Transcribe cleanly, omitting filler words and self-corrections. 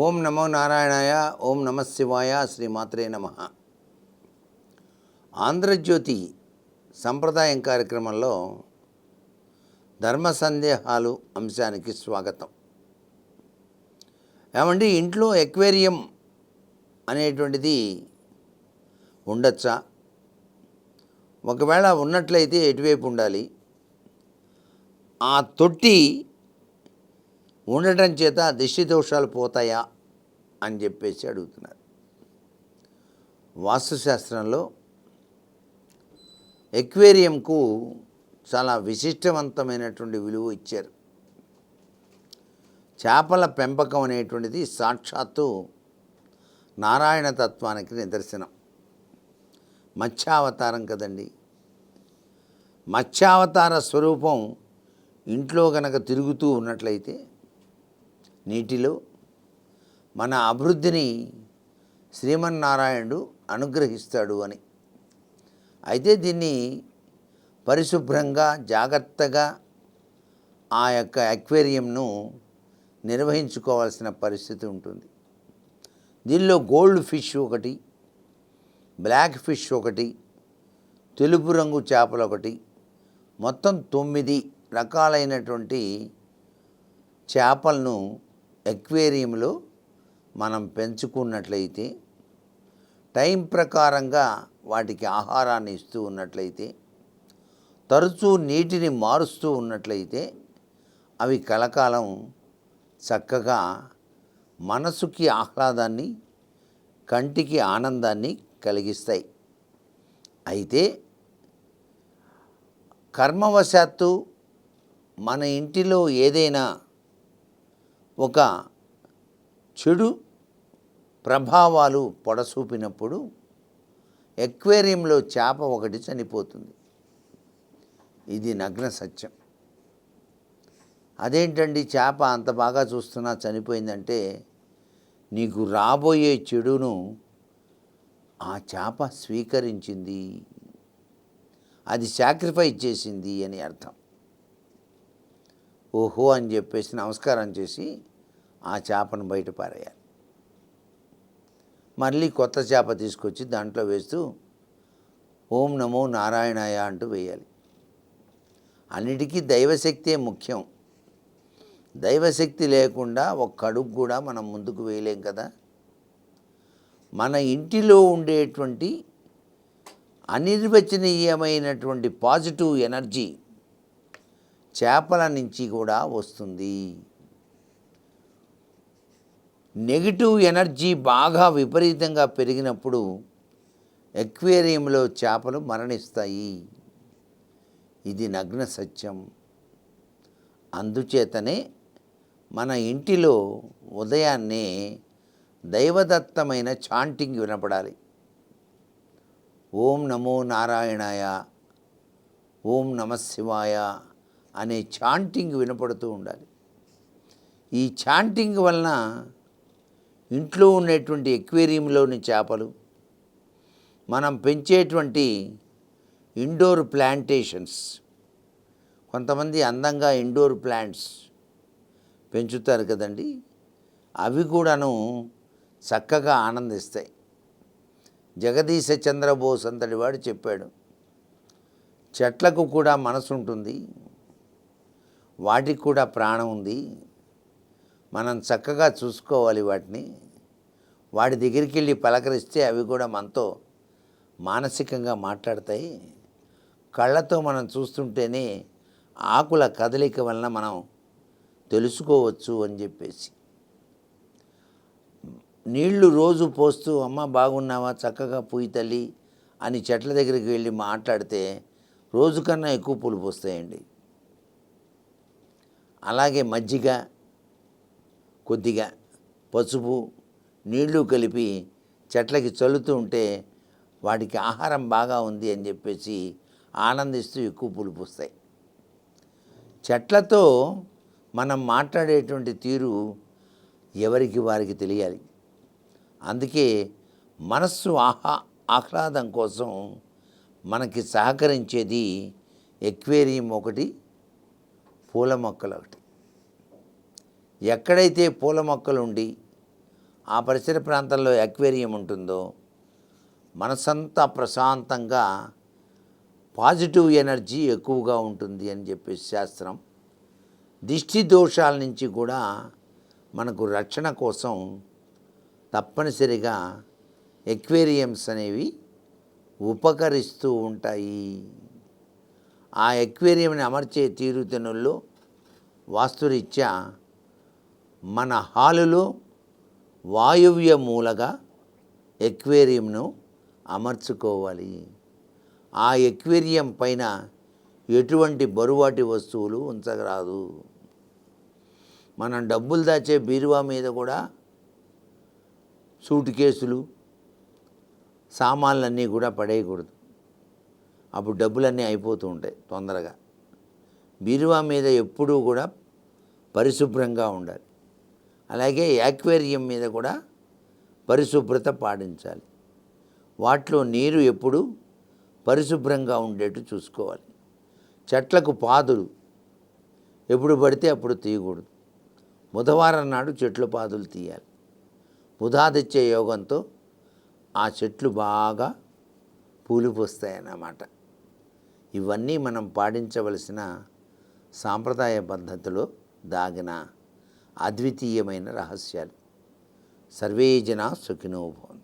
ఓం నమో నారాయణాయ, ఓం నమ శివాయ, శ్రీమాత్రే నమ. ఆంధ్రజ్యోతి సంప్రదాయం కార్యక్రమంలో ధర్మ సందేహాలు అంశానికి స్వాగతం. ఏమండి, ఇంట్లో ఎక్వేరియం అనేటువంటిది ఉండొచ్చా? ఒకవేళ ఉన్నట్లయితే ఎటువైపు ఉండాలి? ఆ తొట్టి ఉండటం చేత దిష్టి దోషాలు పోతాయా అని చెప్పేసి అడుగుతున్నారు. వాస్తుశాస్త్రంలో ఎక్వేరియంకు చాలా విశిష్టవంతమైనటువంటి విలువ ఇచ్చారు. చేపల పెంపకం అనేటువంటిది సాక్షాత్తు నారాయణ తత్వానికి నిదర్శనం. మత్స్యావతారం కదండి. మత్స్యావతార స్వరూపం ఇంట్లో కనుక తిరుగుతూ ఉన్నట్లయితే నీటిలో మన అభివృద్ధిని శ్రీమన్నారాయణుడు అనుగ్రహిస్తాడు అని. అయితే దీన్ని పరిశుభ్రంగా జాగ్రత్తగా ఆ యొక్క అక్వేరియంను నిర్వహించుకోవాల్సిన పరిస్థితి ఉంటుంది. దీనిలో గోల్డ్ ఫిష్ ఒకటి, బ్లాక్ ఫిష్ ఒకటి, తెలుపు రంగు చేపలు ఒకటి, మొత్తం 9 రకాలైనటువంటి చేపలను ఎక్వేరియంలో మనం పెంచుకున్నట్లయితే, టైం ప్రకారంగా వాటికి ఆహారాన్ని ఇస్తూ ఉన్నట్లయితే, తరచూ నీటిని మారుస్తూ ఉన్నట్లయితే అవి కలకాలం చక్కగా మనసుకి ఆహ్లాదాన్ని, కంటికి ఆనందాన్ని కలిగిస్తాయి. అయితే కర్మవశాత్తు మన ఇంటిలో ఏదైనా ఒక చెడు ప్రభావాలు పొడసూపినప్పుడు ఎక్వేరియంలో చేప ఒకటి చనిపోతుంది. ఇది నగ్న సత్యం. అదేంటండి, చేప అంత బాగా చూస్తున్నా చనిపోయిందంటే, నీకు రాబోయే చెడును ఆ చేప స్వీకరించింది, అది సాక్రిఫైస్ చేసింది అని అర్థం. ఓహో అని చెప్పేసి నమస్కారం చేసి ఆ చేపను బయట పారేయాలి. మళ్ళీ కొత్త చేప తీసుకొచ్చి దాంట్లో వేస్తూ ఓం నమో నారాయణాయ అంటూ వేయాలి. అన్నిటికీ దైవశక్తే ముఖ్యం. దైవశక్తి లేకుండా ఒక్క అడుగు కూడా మనం ముందుకు వేయలేం కదా. మన ఇంటిలో ఉండేటువంటి అనిర్వచనీయమైనటువంటి పాజిటివ్ ఎనర్జీ చేపల నుంచి కూడా వస్తుంది. నెగిటివ్ ఎనర్జీ బాగా విపరీతంగా పెరిగినప్పుడు ఎక్వేరియంలో చేపలు మరణిస్తాయి. ఇది నగ్న సత్యం. అందుచేతనే మన ఇంటిలో ఉదయాన్నే దైవదత్తమైన చాంటింగ్ వినపడాలి. ఓం నమో నారాయణాయ, ఓం నమ శివాయ అనే చాంటింగ్ వినపడుతూ ఉండాలి. ఈ చాంటింగ్ వలన ఇంట్లో ఉండేటువంటి ఎక్వేరియంలోని చేపలు, మనం పెంచేటువంటి ఇండోర్ ప్లాంటేషన్స్, కొంతమంది అందంగా ఇండోర్ ప్లాంట్స్ పెంచుతారు కదండి, అవి కూడాను చక్కగా ఆనందిస్తాయి. జగదీశ చంద్రబోస్ అంతటి వాడు చెప్పాడు, చెట్లకు కూడా మనసు ఉంటుంది, వాటికి కూడా ప్రాణం ఉంది, మనం చక్కగా చూసుకోవాలి వాటిని. వాటి దగ్గరికి వెళ్ళి పలకరిస్తే అవి కూడా మనతో మానసికంగా మాట్లాడతాయి. కళ్ళతో మనం చూస్తుంటేనే ఆకుల కదలిక వలన మనం తెలుసుకోవచ్చు అని చెప్పేసి, నీళ్లు రోజు పోస్తూ అమ్మ బాగున్నావా, చక్కగా పూయి తల్లి అని చెట్ల దగ్గరికి వెళ్ళి మాట్లాడితే రోజు కన్నా ఎక్కువ పూలు పోస్తాయండి. అలాగే మజ్జిగ, కొద్దిగా పసుపు, నీళ్లు కలిపి చెట్లకి చల్లుతూ ఉంటే వాటికి ఆహారం బాగా ఉంది అని చెప్పేసి ఆనందిస్తూ ఎక్కువ పూలు పూస్తాయి. చెట్లతో మనం మాట్లాడేటువంటి తీరు ఎవరికి వారికి తెలియాలి. అందుకే మనస్సు ఆహ్లాదం కోసం మనకి సహకరించేది ఎక్వేరియం ఒకటి, పూల మొక్కలు ఒకటి. ఎక్కడైతే పూల మొక్కలు ఉండి ఆ పరిసర ప్రాంతాల్లో అక్వేరియం ఉంటుందో మనసంతా ప్రశాంతంగా పాజిటివ్ ఎనర్జీ ఎక్కువగా ఉంటుంది అని చెప్పేసి శాస్త్రం. దిష్టి దోషాల నుంచి కూడా మనకు రక్షణ కోసం తప్పనిసరిగా ఎక్వేరియంస్ అనేవి ఉపకరిస్తూ ఉంటాయి. ఆ ఎక్వేరియంని అమర్చే తీరుతెన్నుల్లో వాస్తురీత్యా మన హాలులో వాయువ్య మూలగా ఎక్వేరియంను అమర్చుకోవాలి. ఆ ఎక్వేరియం పైన ఎటువంటి బరువాటి వస్తువులు ఉంచరాదు. మనం డబ్బులు దాచే బీరువా మీద కూడా సూట్ కేసులు సామాన్లన్నీ కూడా పడేయకూడదు. అప్పుడు డబ్బులన్నీ అయిపోతూ ఉంటాయి తొందరగా. బీరువా మీద ఎప్పుడూ కూడా పరిశుభ్రంగా ఉండాలి. అలాగే యాక్వేరియం మీద కూడా పరిశుభ్రత పాటించాలి. వాటిలో నీరు ఎప్పుడు పరిశుభ్రంగా ఉండేట్టు చూసుకోవాలి. చెట్లకు పాదులు ఎప్పుడు పడితే అప్పుడు తీయకూడదు. బుధవారం నాడు చెట్ల పాదులు తీయాలి. బుధాదిత్య యోగంతో ఆ చెట్లు బాగా పూలు పూస్తాయన్నమాట. ఇవన్నీ మనం పాటించవలసిన సాంప్రదాయ పద్ధతిలో దాగిన అద్వితీయమైన రహస్యాలు. సర్వే జనా సుఖినో భవంతు.